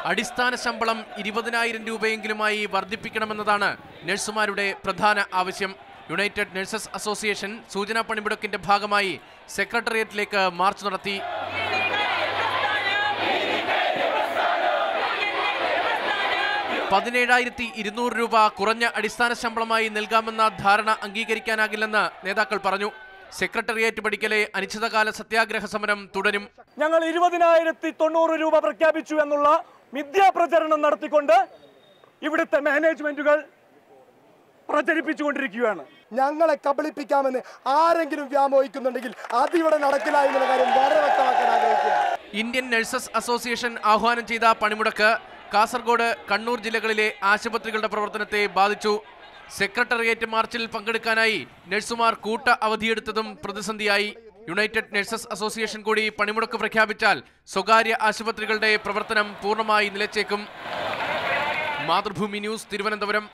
അടിസ്ഥാന ശമ്പളം 20,000 രൂപയെങ്കിലുമായി വർദ്ധിപ്പിക്കണമെന്നതാണ് നഴ്സുമാരുടെ പ്രധാന ആവശ്യം. യുണൈറ്റഡ് നഴ്സസ് അസോസിയേഷൻ സൂചനാ പണിമുടക്കിന്റെ ഭാഗമായി സെക്രട്ടേറിയറ്റിലേക്ക് മാർച്ച് നടത്തി. രൂപ കുറഞ്ഞ അടിസ്ഥാന ശമ്പളമായി നൽകാമെന്ന ധാരണ അംഗീകരിക്കാനാകില്ലെന്ന് നേതാക്കൾ പറഞ്ഞു. സെക്രട്ടേറിയറ്റ് പടിക്കലെ അനിശ്ചിതകാല സത്യാഗ്രഹ സമരം തുടരും. ഞങ്ങൾ 20,090 രൂപ പ്രഖ്യാപിച്ചു എന്നുള്ള മിഥ്യാപ്രചരണം നടത്തിക്കൊണ്ട് ഇവിടുത്തെ മാനേജ്മെന്റുകൾ പ്രചരിപ്പിച്ചുകൊണ്ടിരിക്കുകയാണ്. ഞങ്ങളെ കബളിപ്പിക്കാമെന്ന് ആരെങ്കിലും വ്യാമോഹിക്കുന്നുണ്ടെങ്കിൽ അതിവിടെ നടക്കില്ല എന്നുള്ള കാര്യം വളരെ വ്യക്തമാക്കാൻ ആഗ്രഹിക്കുകയാണ്. ഇന്ത്യൻ നഴ്സസ് അസോസിയേഷൻ ആഹ്വാനം ചെയ്ത പണിമുടക്ക് കാസർഗോഡ്, കണ്ണൂർ ജില്ലകളിലെ ആശുപത്രികളുടെ പ്രവർത്തനത്തെ ബാധിച്ചു. സെക്രട്ടേറിയറ്റ് മാർച്ചിൽ പങ്കെടുക്കാനായി നഴ്സുമാർ കൂട്ട അവധിയെടുത്തതും പ്രതിസന്ധിയായി. യുണൈറ്റഡ് നഴ്സസ് അസോസിയേഷൻ കൂടി പണിമുടക്ക് പ്രഖ്യാപിച്ചാൽ സ്വകാര്യ ആശുപത്രികളുടെ പ്രവർത്തനം പൂർണ്ണമായി നിലച്ചേക്കും. മാതൃഭൂമി ന്യൂസ്, തിരുവനന്തപുരം.